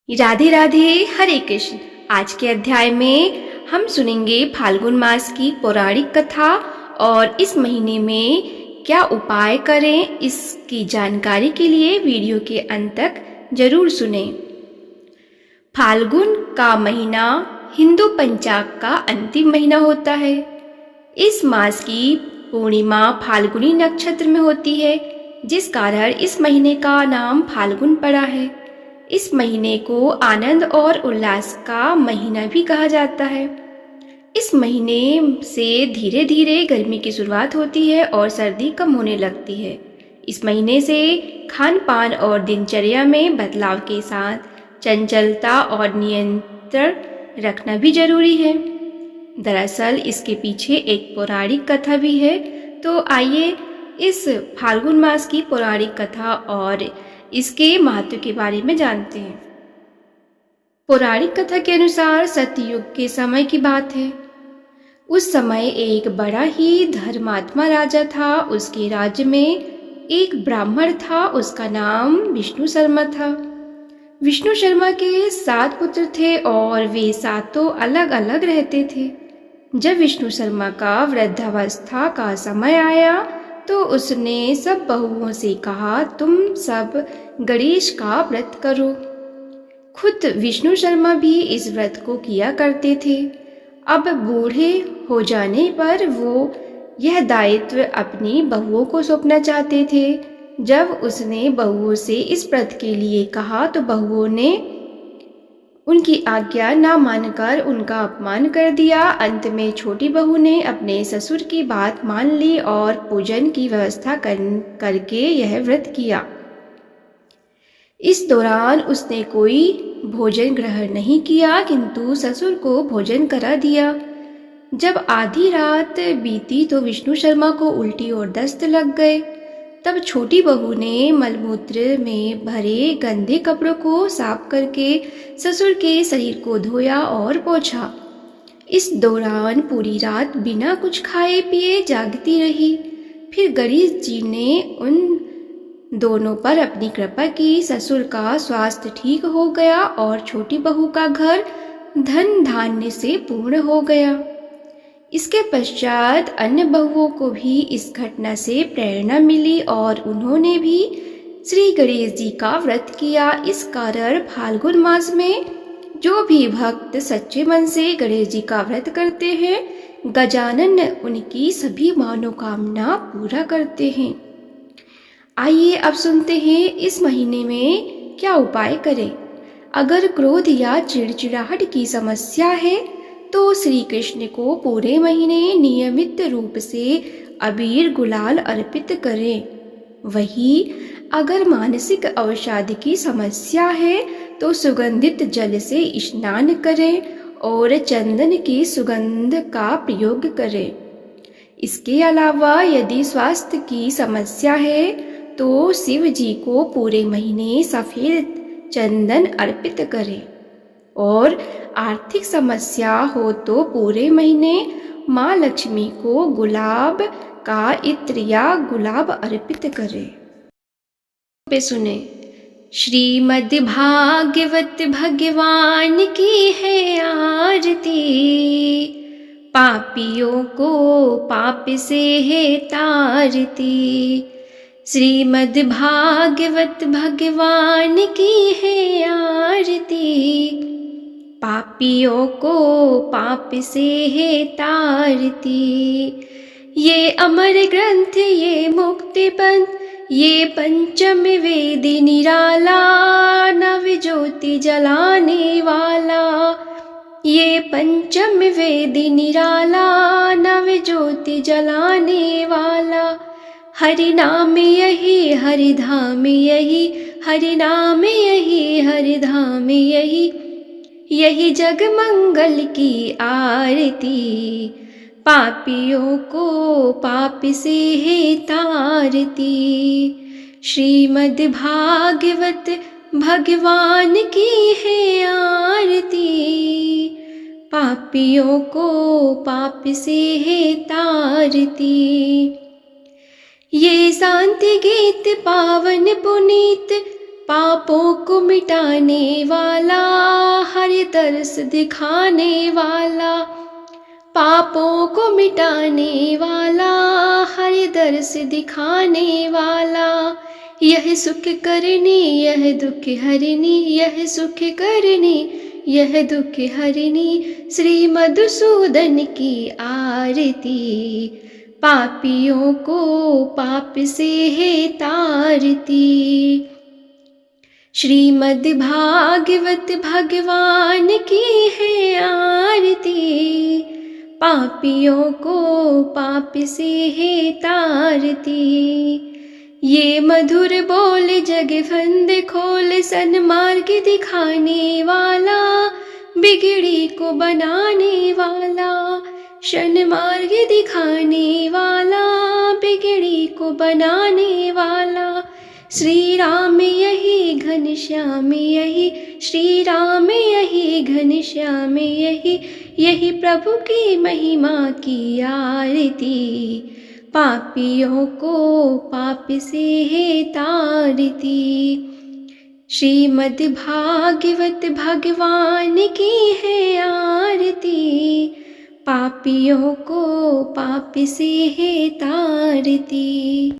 राधे राधे, हरे कृष्ण। आज के अध्याय में हम सुनेंगे फाल्गुन मास की पौराणिक कथा और इस महीने में क्या उपाय करें, इसकी जानकारी के लिए वीडियो के अंत तक जरूर सुने। फाल्गुन का महीना हिंदू पंचांग का अंतिम महीना होता है। इस मास की पूर्णिमा फाल्गुनी नक्षत्र में होती है, जिस कारण इस महीने का नाम फाल्गुन पड़ा है। इस महीने को आनंद और उल्लास का महीना भी कहा जाता है। इस महीने से धीरे धीरे गर्मी की शुरुआत होती है और सर्दी कम होने लगती है। इस महीने से खान पान और दिनचर्या में बदलाव के साथ चंचलता और नियंत्रण रखना भी जरूरी है। दरअसल इसके पीछे एक पौराणिक कथा भी है, तो आइए इस फाल्गुन मास की पौराणिक कथा और इसके महत्व के बारे में जानते हैं। पौराणिक कथा के अनुसार सतयुग के समय की बात है। उस समय एक बड़ा ही धर्मात्मा राजा था। उसके राज्य में एक ब्राह्मण था, उसका नाम विष्णु शर्मा था। विष्णु शर्मा के 7 पुत्र थे और वे सातों अलग अलग रहते थे। जब विष्णु शर्मा का वृद्धावस्था का समय आया तो उसने सब बहुओं से कहा, तुम सब गणेश का व्रत करो। खुद विष्णु शर्मा भी इस व्रत को किया करते थे। अब बूढ़े हो जाने पर वो यह दायित्व अपनी बहुओं को सौंपना चाहते थे। जब उसने बहुओं से इस व्रत के लिए कहा तो बहुओं ने उनकी आज्ञा न मानकर उनका अपमान कर दिया। अंत में छोटी बहू ने अपने ससुर की बात मान ली और पूजन की व्यवस्था करके यह व्रत किया। इस दौरान उसने कोई भोजन ग्रहण नहीं किया, किंतु ससुर को भोजन करा दिया। जब आधी रात बीती तो विष्णु शर्मा को उल्टी और दस्त लग गए। तब छोटी बहू ने मलमूत्र में भरे गंदे कपड़ों को साफ करके ससुर के शरीर को धोया और पोंछा। इस दौरान पूरी रात बिना कुछ खाए पिए जागती रही। फिर गणेश जी ने उन दोनों पर अपनी कृपा की। ससुर का स्वास्थ्य ठीक हो गया और छोटी बहू का घर धन धान्य से पूर्ण हो गया। इसके पश्चात अन्य बहुओं को भी इस घटना से प्रेरणा मिली और उन्होंने भी श्री गणेश जी का व्रत किया। इस कारण फाल्गुन मास में जो भी भक्त सच्चे मन से गणेश जी का व्रत करते हैं, गजानन उनकी सभी मनोकामना पूरा करते हैं। आइए अब सुनते हैं इस महीने में क्या उपाय करें। अगर क्रोध या चिड़चिड़ाहट की समस्या है तो श्री कृष्ण को पूरे महीने नियमित रूप से अबीर गुलाल अर्पित करें। वही अगर मानसिक अवसाद की समस्या है तो सुगंधित जल से स्नान करें और चंदन की सुगंध का प्रयोग करें। इसके अलावा यदि स्वास्थ्य की समस्या है तो शिव जी को पूरे महीने सफेद चंदन अर्पित करें और आर्थिक समस्या हो तो पूरे महीने माँ लक्ष्मी को गुलाब का इत्र या गुलाब अर्पित करें। पे सुने। श्रीमद् भागवत भगवान की है आरती, पापियों को पाप से है तारती। श्रीमद् भागवत भगवान की है आरती, पापियों को पाप से है तारती। ये अमर ग्रंथ ये मुक्ति पंथ, ये पंचम वेद निराला, नव ज्योति जलाने वाला। ये पंचम वेद निराला, नव ज्योति जलाने वाला। हरि नाम यही हरि धाम यही, हरि नाम यही हरि धाम यही। यही जग मंगल की आरती, पापियों को पाप से है तारती। श्रीमद् भागवत भगवान की है आरती, पापियों को पाप से है तारती। ये शांति गीत पावन पुनीत, पापों को मिटाने वाला, हरि दर्श दिखाने वाला, पापों को मिटाने वाला, हरि दर्श दिखाने वाला। यह सुख करनी यह दुख हरनी, यह सुख करनी यह दुख हरनी, श्री मधुसूदन की आरती, पापियों को पाप से है तारती। श्रीमद् भागवत भगवान की है आरती, पापियों को पाप से है तारती। ये मधुर बोल जग फंद खोल, सन्मार्ग दिखाने वाला, बिगड़ी को बनाने वाला, सन्मार्ग दिखाने वाला, बिगड़ी को बनाने वाला। श्री राम यही घनश्याम यही, श्री राम यही घनश्याम यही, यही प्रभु की महिमा की आरती, पापियों को पाप से है तारती। श्रीमद् भागवत भगवान की है आरती, पापियों को पाप से है तारती।